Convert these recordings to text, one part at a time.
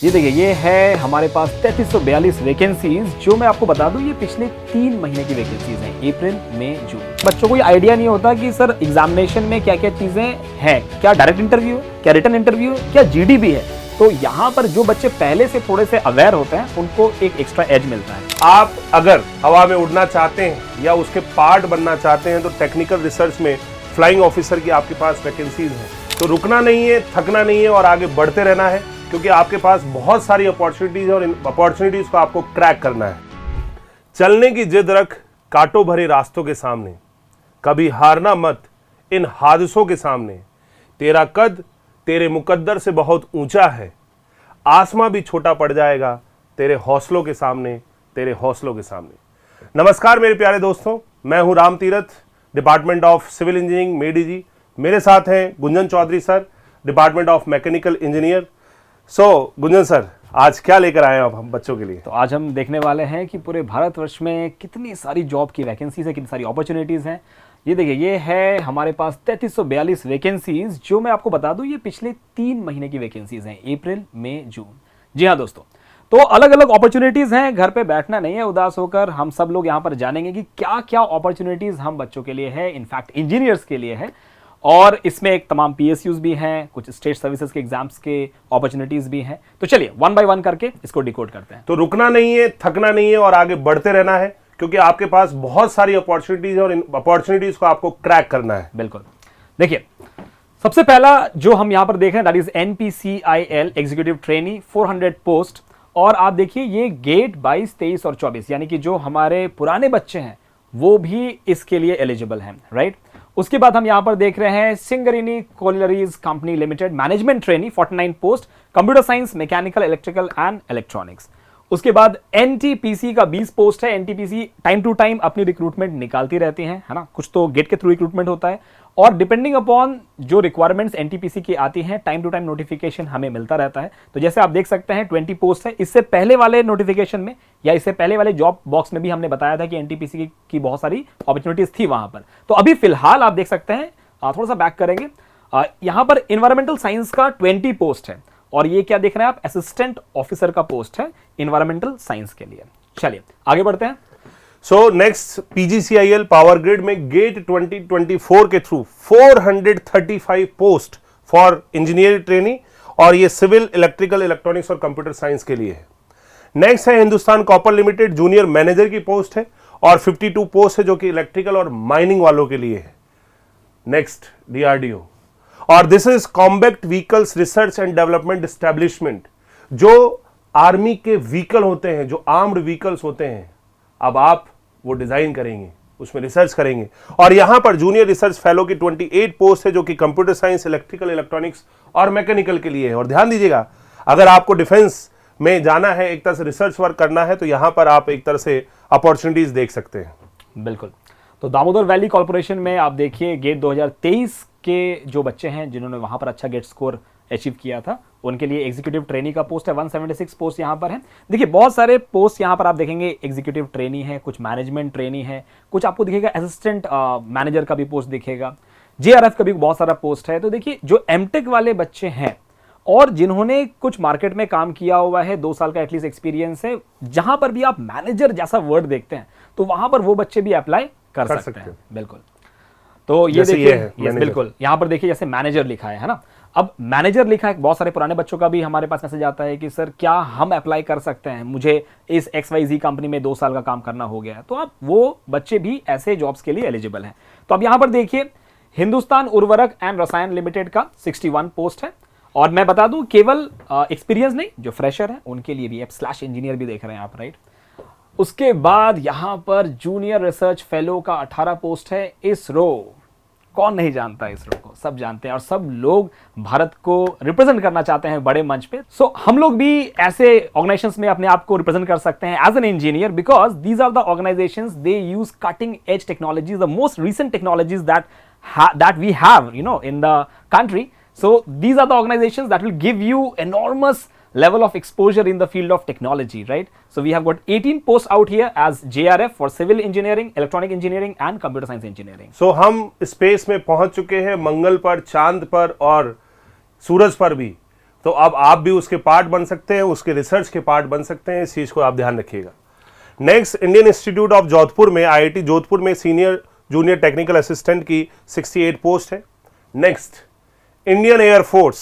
ये देखिए, ये है हमारे पास 3342 वैकेंसीज, जो मैं आपको बता दूं ये पिछले 3 महीने की वैकेंसीज हैं, अप्रैल मई जून। बच्चों को ये आइडिया नहीं होता कि सर एग्जामिनेशन में क्या क्या चीजें हैं, क्या डायरेक्ट इंटरव्यू है, क्या रिटन इंटरव्यू है, क्या जीडी भी है। तो यहाँ पर जो बच्चे पहले से थोड़े से अवेयर होते हैं उनको एक एक्स्ट्रा एज मिलता है। आप अगर हवा में उड़ना चाहते हैं या उसके पार्ट बनना चाहते हैं तो टेक्निकल रिसर्च में फ्लाइंग ऑफिसर की आपके पास वैकेंसीज हैं। तो रुकना नहीं है, थकना नहीं है और आगे बढ़ते रहना है, क्योंकि आपके पास बहुत सारी अपॉर्चुनिटीज और इन अपॉर्चुनिटीज को आपको क्रैक करना है। चलने की जिद रख कांटों भरे रास्तों के सामने, कभी हारना मत इन हादसों के सामने। तेरा कद तेरे मुकद्दर से बहुत ऊंचा है, आसमां भी छोटा पड़ जाएगा तेरे हौसलों के सामने, तेरे हौसलों के सामने। नमस्कार मेरे प्यारे दोस्तों, मैं हूं Ram Tirath, department of civil engineering मेडीजी। मेरे साथ हैं Gunjan Chaudhary sir, department of mechanical engineer. Gunjan sir, आज क्या लेकर आए हैं आप हम बच्चों के लिए? तो आज हम देखने वाले हैं कि पूरे भारतवर्ष में कितनी सारी जॉब की वैकेंसीज है, कितनी सारी अपॉर्चुनिटीज हैं। ये देखिए, ये है हमारे पास 3342 वैकेंसीज, जो मैं आपको बता दूं ये पिछले 3 महीने की वैकेंसीज हैं, अप्रैल मई जून। जी हाँ दोस्तों, तो अलग अलग अपॉर्चुनिटीज हैं, घर पे बैठना नहीं है उदास होकर। हम सब लोग यहाँ पर जानेंगे कि क्या क्या अपॉर्चुनिटीज हम बच्चों के लिए है, इनफैक्ट इंजीनियर्स के लिए है। और इसमें एक तमाम पीएसयूज भी हैं, कुछ स्टेट सर्विसेज के एग्जाम्स के अपॉर्चुनिटीज भी हैं। तो चलिए 1 बाय 1 करके इसको डिकोड करते हैं। तो रुकना नहीं है, थकना नहीं है और आगे बढ़ते रहना है, क्योंकि आपके पास बहुत सारी अपॉर्चुनिटीज और इन अपॉर्चुनिटीज को आपको क्रैक करना है। बिल्कुल। देखिए, सबसे पहला जो हम यहां पर देख रहे हैं that is NPCIL executive trainee 400 post. और आप देखिए ये गेट 22, 23 और 24, यानी कि जो हमारे पुराने बच्चे हैं वो भी इसके लिए एलिजिबल हैं, राइट। उसके बाद हम यहां पर देख रहे हैं Singareni collieries company limited management trainee 49 post, computer science, mechanical, electrical and electronics. उसके बाद एनटीपीसी का 20 पोस्ट है। एनटीपीसी टाइम टू टाइम अपनी रिक्रूटमेंट निकालती रहती है ना, कुछ तो गेट के थ्रू रिक्रूटमेंट होता है और डिपेंडिंग अपॉन जो रिक्वायरमेंट्स एनटीपीसी की आती हैं टाइम टू टाइम नोटिफिकेशन हमें मिलता रहता है। तो जैसे आप देख सकते हैं 20 पोस्ट है। इससे पहले वाले नोटिफिकेशन में या इससे पहले वाले जॉब बॉक्स में भी हमने बताया था कि एनटीपीसी की बहुत सारी अपॉर्चुनिटीज थी वहां पर। तो अभी फिलहाल आप देख सकते हैं, थोड़ा सा बैक करेंगे, यहां पर इन्वायरमेंटल साइंस का 20 पोस्ट है और ये क्या देख रहे हैं आप, असिस्टेंट ऑफिसर का पोस्ट है इन्वायरमेंटल साइंस के लिए। चलिए आगे बढ़ते हैं। नेक्स्ट पीजीसीआईएल पावर ग्रिड में गेट 2024 के through 435 post for engineering trainee और ये सिविल, इलेक्ट्रिकल, इलेक्ट्रॉनिक्स और कंप्यूटर साइंस के लिए है। नेक्स्ट है Hindustan copper limited junior manager की पोस्ट है और 52 पोस्ट है जो कि इलेक्ट्रिकल और माइनिंग वालों के लिए है। नेक्स्ट डीआरडीओ और this is combat vehicles research and development establishment. जो आर्मी के व्हीकल होते हैं, जो आर्म्ड व्हीकल्स होते हैं, अब आप वो डिजाइन करेंगे, उसमें रिसर्च करेंगे। और यहां पर जूनियर रिसर्च फेलो की 28 पोस्ट है जो कि कंप्यूटर साइंस, इलेक्ट्रिकल, इलेक्ट्रॉनिक्स और मैकेनिकल के लिए है। और ध्यान दीजिएगा, अगर आपको डिफेंस में जाना है, एक तरह से रिसर्च वर्क करना है, तो यहां पर आप एक तरह से अपॉर्चुनिटीज देख सकते हैं। बिल्कुल। तो दामोदर वैली कॉर्पोरेशन में आप देखिए गेट 2023 के जो बच्चे हैं जिन्होंने वहां पर अच्छा गेट स्कोर अचीव किया था, उनके लिए एग्जीक्यूटिव ट्रेनी का पोस्ट है। 176 पोस्ट यहां पर है। देखिए बहुत सारे पोस्ट यहां पर आप देखेंगे, एग्जीक्यूटिव ट्रेनी है, कुछ मैनेजमेंट ट्रेनी है, कुछ आपको दिखेगा असिस्टेंट मैनेजर का भी पोस्ट दिखेगा, जेआरएफ का भी बहुत सारा पोस्ट है। तो देखिए जो एमटेक वाले बच्चे हैं और जिन्होंने कुछ मार्केट में काम किया हुआ है, 2 साल का एटलीस्ट एक्सपीरियंस है, जहां पर भी आप मैनेजर जैसा वर्ड देखते हैं तो वहां पर वो बच्चे भी अप्लाई कर सकते हैं। बिल्कुल। तो ये देखिए, बिल्कुल यहां पर देखिए जैसे मैनेजर लिखा है ना। अब मैनेजर लिखा है, बहुत सारे पुराने बच्चों का भी हमारे पास मैसेज आता है कि सर क्या हम अप्लाई कर सकते हैं, मुझे इस XYZ कंपनी में 2 साल का काम करना हो गया है। तो आप वो बच्चे भी ऐसे जॉब्स के लिए एलिजिबल हैं। तो अब यहां पर देखिए हिंदुस्तान उर्वरक एंड रसायन लिमिटेड का 61 पोस्ट है। और मैं बता दूं केवल एक्सपीरियंस नहीं, जो फ्रेशर है उनके लिए भी / इंजीनियर भी देख रहे हैं आप, राइट। उसके बाद यहां पर जूनियर रिसर्च फेलो का 18 पोस्ट है। इसरो, कौन नहीं जानता इसरो को, सब जानते हैं और सब लोग भारत को रिप्रेजेंट करना चाहते हैं बड़े मंच पे। हम लोग भी ऐसे ऑर्गेनाइजेशंस में अपने आप को रिप्रेजेंट कर सकते हैं as an engineer, because these are the organisations, they use cutting edge technologies, the most recent technologies that we have in the country. So these are the organizations that will give you enormous level of exposure in the field of technology, right? So we have got 18 posts out here as JRF for civil engineering, electronic engineering and computer science engineering. So हम space में पहुंच चुके हैं, मंगल पर, चांद पर और सूरज पर भी तो अब आप भी उसके पार्ट बन सकते हैं, उसके रिसर्च के पार्ट बन सकते हैं, इस चीज को आप ध्यान रखिएगा। Next, Indian institute of Jodhpur में, IIT जोधपुर में सीनियर जूनियर टेक्निकल असिस्टेंट की 68 पोस्ट है। Next, Indian air force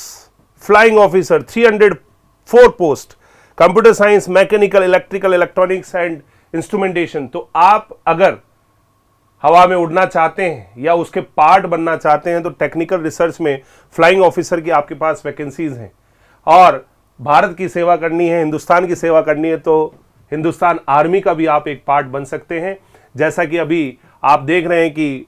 flying officer 304 post, computer science, mechanical, electrical, electronics and instrumentation. तो आप अगर हवा में उड़ना चाहते हैं या उसके पार्ट बनना चाहते हैं तो टेक्निकल रिसर्च में फ्लाइंग ऑफिसर की आपके पास वैकेंसीज हैं, और भारत की सेवा करनी है, हिंदुस्तान की सेवा करनी है, तो हिंदुस्तान आर्मी का भी आप एक पार्ट बन सकते हैं। जैसा कि अभी आप देख रहे हैं कि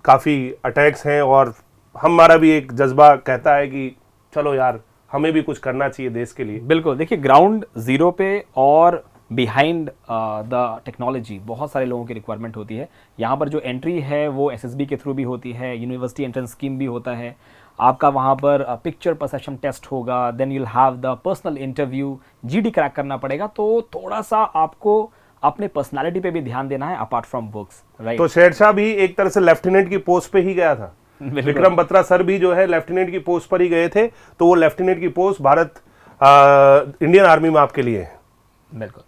काफ़ी अटैक्स हैं और हमारा भी एक जज्बा कहता है कि चलो यार हमें भी कुछ करना चाहिए देश के लिए। बिल्कुल, देखिए ग्राउंड जीरो पे और बिहाइंड द टेक्नोलॉजी बहुत सारे लोगों की रिक्वायरमेंट होती है। यहाँ पर जो एंट्री है वो SSB के थ्रू भी होती है, यूनिवर्सिटी एंट्रेंस स्कीम भी होता है, आपका वहाँ पर पिक्चर परसेप्शन टेस्ट होगा, then you'll have the personal interview, GD crack करना पड़ेगा। तो थोड़ा सा आपको अपने पर्सनालिटी पे भी ध्यान देना है अपार्ट फ्रॉम बुक्स, राइट। तो शेरशाह भी एक तरह से लेफ्टिनेंट की पोस्ट पे ही गया था, विक्रम बत्रा सर भी जो है लेफ्टिनेंट की पोस्ट पर ही गए थे, तो वो लेफ्टिनेंट की पोस्ट भारत इंडियन आर्मी में आपके लिए है। बिल्कुल।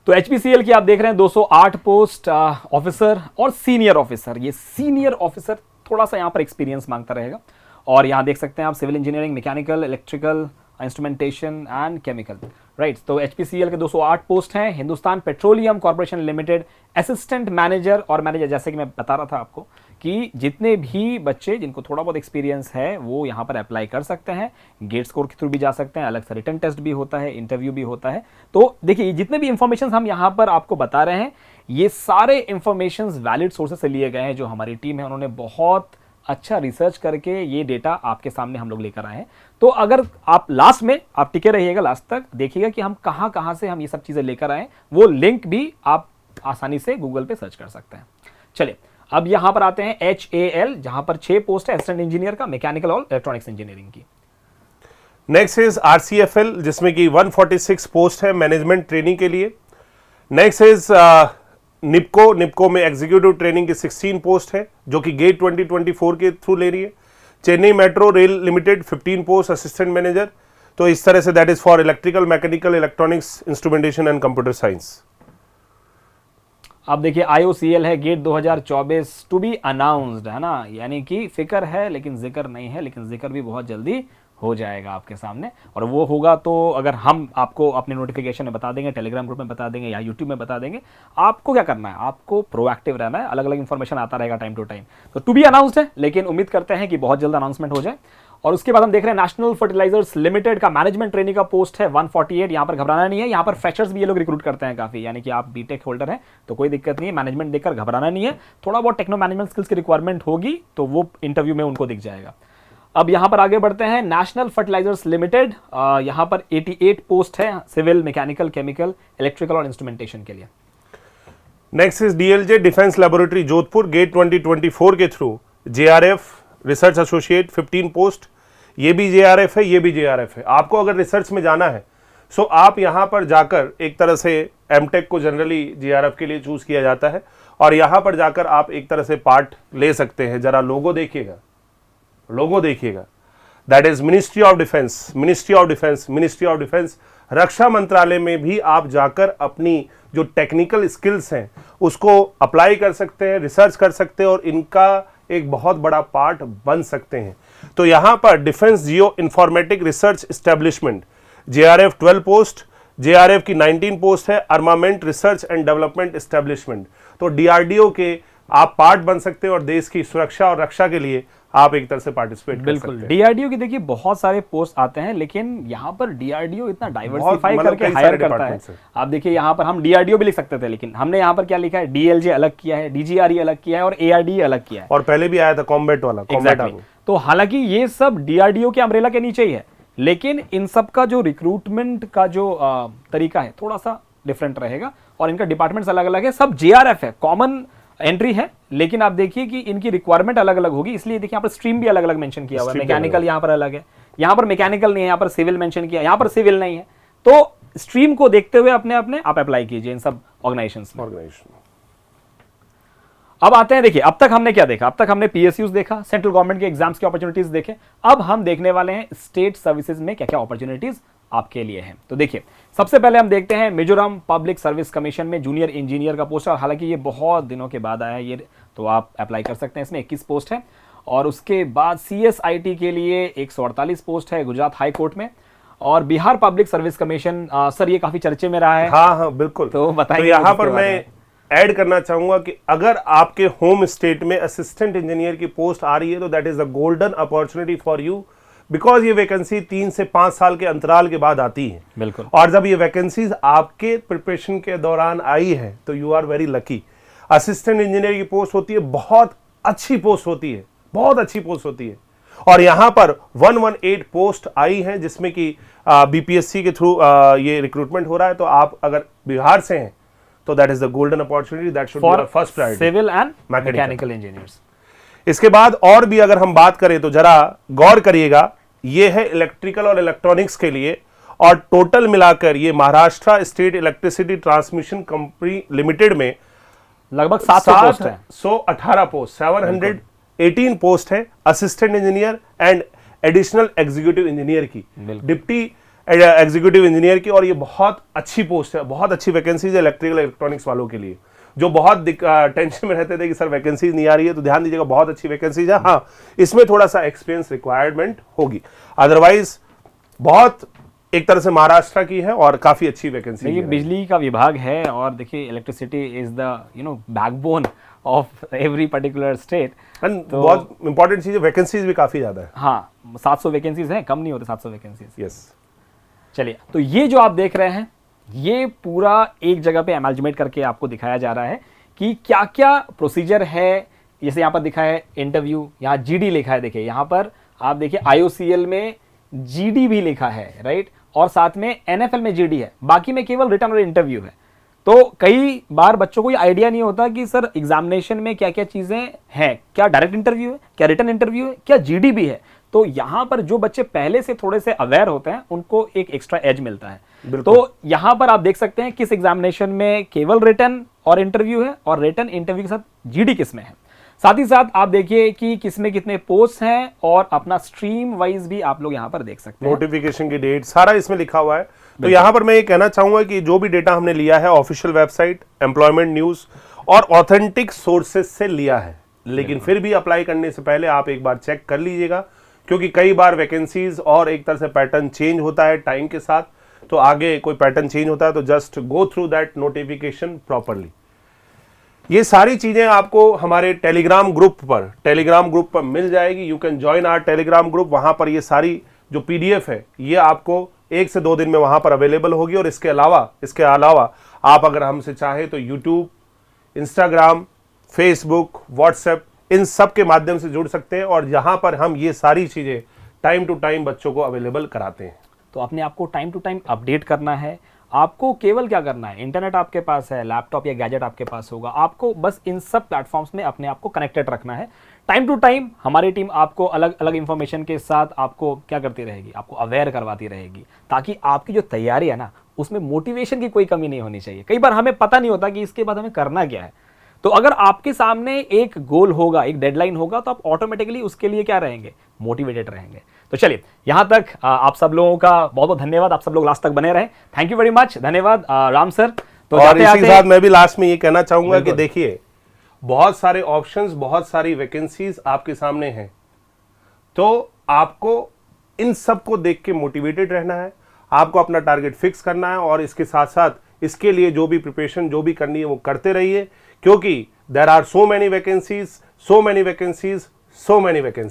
तो HPCL की आप देख रहे हैं 208 पोस्ट ऑफिसर और सीनियर ऑफिसर। ये सीनियर ऑफिसर थोड़ा सा यहाँ पर एक्सपीरियंस मांगता रहेगा, और यहाँ देख सकते हैं आप civil engineering, mechanical, electrical, instrumentation and chemical, right. तो HPCL के 208 पोस्ट हैं। Hindustan petroleum corporation limited assistant manager और मैनेजर, जैसे कि मैं बता रहा था आपको कि जितने भी बच्चे जिनको थोड़ा बहुत एक्सपीरियंस है वो यहाँ पर अप्लाई कर सकते हैं, गेट स्कोर के थ्रू भी जा सकते हैं, अलग से रिटन टेस्ट भी होता है, इंटरव्यू भी होता है। तो देखिए जितने भी इंफॉर्मेशन हम यहाँ पर आपको बता रहे हैं ये सारे इंफॉर्मेशन वैलिड सोर्सेस से लिए गए हैं। जो हमारी टीम है उन्होंने बहुत अच्छा रिसर्च करके ये डेटा आपके सामने हम लोग लेकर आए हैं। तो अगर आप लास्ट में आप टिके रहिएगा, लास्ट तक देखिएगा कि हम कहाँ से हम ये सब चीज़ें लेकर आए, वो लिंक भी आप आसानी से गूगल पे सर्च कर सकते हैं। चलिए अब यहां पर आते हैं HAL, जहां पर 6 पोस्ट है असिस्टेंट इंजीनियर का, मैकेनिकल और इलेक्ट्रॉनिक्स इंजीनियरिंग की। नेक्स्ट इज RCFL, जिसमें कि 146 पोस्ट है मैनेजमेंट ट्रेनिंग के लिए। नेक्स्ट इज निपको में एग्जीक्यूटिव ट्रेनिंग की 16 पोस्ट है जो कि गेट 2024 के थ्रू ले रही है। Chennai metro rail limited 15 post assistant manager. तो इस तरह say that is for electrical, mechanical, electronics, instrumentation and computer science. अब देखिए IOCL है गेट 2024 टू बी अनाउंस्ड, है ना, यानी कि फिक्र है लेकिन जिक्र नहीं है, लेकिन जिक्र भी बहुत जल्दी हो जाएगा आपके सामने। और वो होगा तो अगर हम आपको अपने नोटिफिकेशन में बता देंगे, टेलीग्राम ग्रुप में बता देंगे या यूट्यूब में बता देंगे। आपको क्या करना है, आपको प्रोएक्टिव रहना है, अलग अलग इंफॉर्मेशन आता रहेगा टाइम टू टाइम। तो टू बी अनाउंस्ड है, लेकिन उम्मीद करते हैं कि बहुत जल्द अनाउंसमेंट हो जाए। और उसके बाद हम देख रहे हैं नेशनल फर्टिलाइजर्स लिमिटेड का मैनेजमेंट ट्रेनिंग का पोस्ट है 148। यहाँ पर घबराना नहीं है, यहाँ पर फ्रेशर्स भी ये लोग रिक्रूट करते हैं काफी, यानी कि आप बीटेक होल्डर हैं तो कोई दिक्कत नहीं है, मैनेजमेंट देखकर घबराना नहीं है। थोड़ा बहुत टेक्नो मैनेजमेंट स्किल्स की रिक्वायरमेंट होगी तो वो इंटरव्यू में उनको दिख जाएगा। अब यहाँ पर आगे बढ़ते हैं, नेशनल फर्टिलाइजर्स लिमिटेड, यहाँ पर 88 पोस्ट है सिविल, मैकेनिकल, केमिकल, इलेक्ट्रिकल और इंस्ट्रूमेंटेशन के लिए। Next is DLJ defence laboratory Jodhpur, gate 2024 के through JRF research associate 15 post. ये भी JRF है, ये भी JRF है। आपको अगर रिसर्च में जाना है सो आप यहाँ पर जाकर, एक तरह से MTech को जनरली JRF के लिए चूज किया जाता है, और यहाँ पर जाकर आप एक तरह से पार्ट ले सकते हैं। जरा लोगो देखिएगा, लोगो देखिएगा, that is ministry of defence, ministry of defence, ministry of defence. रक्षा मंत्रालय में भी आप जाकर अपनी जो टेक्निकल स्किल्स हैं उसको अप्लाई कर सकते हैं, रिसर्च कर सकते हैं और इनका एक बहुत बड़ा पार्ट बन सकते हैं। तो यहाँ पर defence geo informatic research establishment JRF 12 post, JRF की 19 पोस्ट है, armament research and development establishment. तो DRDO के आप पार्ट बन सकते हैं और देश की सुरक्षा और रक्षा के लिए आप एक तरह से पार्टिसिपेट कर सकते हैं। DRDO की देखिए बहुत सारे पोस्ट आते हैं, लेकिन यहाँ पर DRDO इतना डाइवर्सिफाई करके हायर करता है। आप देखिए यहाँ पर हम DRDO भी लिख सकते थे, लेकिन हमने यहाँ पर क्या लिखा है, DLJ अलग किया है, DGRE अलग किया है और ARDE अलग किया है। और पहले भी आया था कॉम्बैट वाला, exactly. तो हालांकि ये सब DRDO के अम्ब्रेला के नीचे ही है, लेकिन इन सब का जो रिक्रूटमेंट का जो तरीका है थोड़ा सा डिफरेंट रहेगा और इनका डिपार्टमेंट्स अलग अलग है। सब JRF है, कॉमन एंट्री है, लेकिन आप देखिए कि इनकी रिक्वायरमेंट अलग अलग होगी, इसलिए देखिए यहाँ पर स्ट्रीम भी अलग अलग मेंशन किया हुआ है। मैकेनिकल यहाँ पर अलग है, यहाँ पर मैकेनिकल नहीं है, यहाँ पर सिविल मेंशन किया, यहाँ पर सिविल नहीं है। तो स्ट्रीम को देखते हुए अपने अपने आप अप्लाई कीजिए इन सब ऑर्गेनाइजेशंस में। अब आते हैं, देखिए अब तक हमने क्या देखा, अब तक हमने पीएसयूज देखा, सेंट्रल गवर्नमेंट के एग्जाम्स की अपॉर्चुनिटीज देखे। अब हम देखने वाले हैं स्टेट सर्विसेज में क्या क्या अपॉर्चुनिटीज आपके लिए हैं। तो देखिए सबसे पहले हम देखते हैं मिजोरम पब्लिक सर्विस कमीशन में जूनियर इंजीनियर का पोस्ट है। हालांकि ये बहुत दिनों के बाद आया है ये, तो आप अप्लाई कर सकते हैं। इसमें 21 पोस्ट है। और उसके बाद CSIT के लिए 148 पोस्ट है गुजरात हाई कोर्ट में। और Bihar public service commission, sir ये काफी चर्चे में रहा है। हाँ हाँ बिल्कुल। तो बताइए। तो यहाँ पर मैं ऐड करना चाहूंगा कि अगर आपके होम स्टेट में असिस्टेंट इंजीनियर की पोस्ट आ रही है तो that is the golden opportunity for you, because ये वैकेंसी 3 से 5 साल के अंतराल के बाद आती है। बिल्कुल। और जब ये वैकेंसीज आपके प्रिपरेशन के दौरान आई है तो you are very lucky. Assistant engineer की पोस्ट होती है, बहुत अच्छी पोस्ट होती है, बहुत अच्छी पोस्ट होती है। और यहां पर 118 पोस्ट आई हैं जिसमें कि BPSC के थ्रू ये रिक्रूटमेंट हो रहा है। तो आप अगर बिहार से हैं तो that is the golden opportunity, that should be our first priority. Civil and mechanical engineers. इसके बाद और भी अगर हम बात करें तो जरा गौर करिएगा, ये है इलेक्ट्रिकल और इलेक्ट्रॉनिक्स के लिए। और टोटल मिलाकर ये Maharashtra state electricity transmission company limited में लगभग 700 पोस्ट है। 718 पोस्ट, 718 पोस्ट है assistant engineer and additional executive engineer की, डिप्टी एग्जीक्यूटिव इंजीनियर की। और ये बहुत अच्छी पोस्ट है, बहुत अच्छी वैकेंसीज है इलेक्ट्रिकल इलेक्ट्रॉनिक्स वालों के लिए, जो बहुत टेंशन में रहते थे कि सर वैकेंसीज नहीं आ रही है। तो ध्यान दीजिएगा, बहुत अच्छी वैकेंसीज है। हाँ, इसमें थोड़ा सा एक्सपीरियंस रिक्वायरमेंट होगी, अदरवाइज बहुत एक तरह से महाराष्ट्र की है और काफी अच्छी वैकेंसी है। बिजली का विभाग है और देखिए electricity is the backbone of every particular state. तो बहुत इंपॉर्टेंट चीज है, वैकेंसीज भी काफी ज्यादा है। हाँ, 700 वैकेंसीज हैं, कम नहीं होते 700 वैकेंसीज। यस। चलिए, तो ये जो आप देख रहे हैं ये पूरा एक जगह पे एमल्जमेट करके आपको दिखाया जा रहा है कि क्या क्या प्रोसीजर है। जैसे यहाँ पर दिखा है इंटरव्यू, यहाँ GD लिखा है। देखिए यहाँ पर आप देखिए IOCL में GD भी लिखा है, राइट, और साथ में NFL में GD है, बाकी में केवल रिटर्न और इंटरव्यू है। तो कई बार बच्चों को ये आइडिया नहीं होता कि सर एग्जामिनेशन में क्या क्या चीजें हैं, क्या डायरेक्ट इंटरव्यू है, क्या रिटर्न इंटरव्यू है, क्या GD भी है। तो यहाँ पर जो बच्चे पहले से थोड़े से अवेयर होते हैं उनको एक एक्स्ट्रा एज मिलता है। तो यहाँ पर आप देख सकते हैं किस एग्जामिनेशन में केवल रिटर्न और इंटरव्यू है और रिटर्न इंटरव्यू के साथ GD किस में है। साथ ही साथ आप देखिए कि किसमें कितने पोस्ट हैं और अपना स्ट्रीम वाइज भी आप लोग यहाँ पर देख सकते हैं। नोटिफिकेशन की डेट सारा इसमें लिखा हुआ है। तो यहाँ पर मैं ये कहना चाहूंगा कि जो भी डेटा हमने लिया है ऑफिशियल वेबसाइट, एम्प्लॉयमेंट न्यूज और ऑथेंटिक सोर्सेज से लिया है, लेकिन फिर भी अप्लाई करने से पहले आप एक बार चेक कर लीजिएगा, क्योंकि कई बार वैकेंसीज और एक तरह से पैटर्न चेंज होता है टाइम के साथ। तो आगे कोई पैटर्न चेंज होता है तो just go through that notification properly. ये सारी चीजें आपको हमारे टेलीग्राम ग्रुप पर मिल जाएगी। You can join our Telegram group. वहां पर ये सारी जो PDF है ये आपको 1 से 2 दिन में वहां पर अवेलेबल होगी। और इसके अलावा आप अगर हमसे चाहे तो यूट्यूब, इंस्टाग्राम, फेसबुक, व्हाट्सएप, इन सब के माध्यम से जुड़ सकते हैं और यहाँ पर हम ये सारी चीजें टाइम टू टाइम बच्चों को अवेलेबल कराते हैं। तो अपने आपको टाइम टू टाइम अपडेट करना है। आपको केवल क्या करना है, इंटरनेट आपके पास है, लैपटॉप या गैजेट आपके पास होगा, आपको बस इन सब प्लेटफॉर्म्स में अपने आप को कनेक्टेड रखना है। टाइम टू टाइम हमारी टीम आपको अलग अलग इंफॉर्मेशन के साथ आपको क्या करती रहेगी, आपको अवेयर करवाती रहेगी, ताकि आपकी जो तैयारी है ना उसमें मोटिवेशन की कोई कमी नहीं होनी चाहिए। कई बार हमें पता नहीं होता कि इसके बाद हमें करना क्या है। तो अगर आपके सामने एक गोल होगा, एक डेडलाइन होगा, तो आप ऑटोमेटिकली उसके लिए क्या रहेंगे, मोटिवेटेड रहेंगे। तो चलिए, यहां तक आप सब लोगों का बहुत बहुत धन्यवाद। आप सब लोग लास्ट तक बने रहे, थैंक यू वेरी मच, धन्यवाद राम सर। तो और इसी के साथ मैं भी लास्ट में ये कहना चाहूंगा कि देखिए बहुत सारे ऑप्शंस, बहुत सारी वैकेंसीज आपके सामने हैं, तो आपको इन सब को देख के मोटिवेटेड रहना है, आपको अपना टारगेट फिक्स करना है और इसके साथ साथ इसके लिए जो भी प्रिपरेशन जो भी करनी है वो करते रहिए, क्योंकि there are so many vacancies.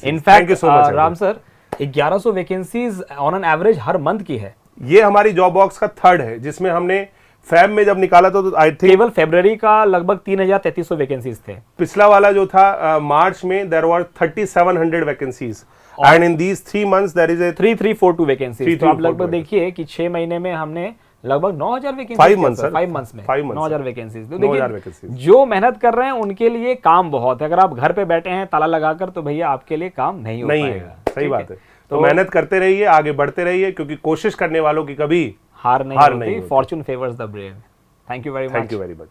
In fact Ram sir 1100 vacancies on an average हर मंथ की है। ये हमारी जॉब बॉक्स का 3rd है, जिसमें हमने फैब में जब निकाला तो आई थिंक केवल फरवरी का लगभग 3300 वैकेंसीज थे। पिछला वाला जो था मार्च में there were 3700 vacancies and in these 3 months there is a 3342 vacancies. तो आप लगभग देखिए कि 6 महीने में हमने लगभग 9000 वैकेंसीज, 5 मंथ्स में 9000 वैकेंसीज। तो देखिए जो मेहनत कर रहे हैं उनके लिए काम बहुत है। अगर आप घर पे बैठे हैं ताला लगाकर, तो भैया आपके लिए काम नहीं हो पाएगा। सही बात है। तो मेहनत करते रहिए, आगे बढ़ते रहिए, क्योंकि कोशिश करने वालों की कभी हार नहीं होती। Fortune favours the brave. Thank you very much.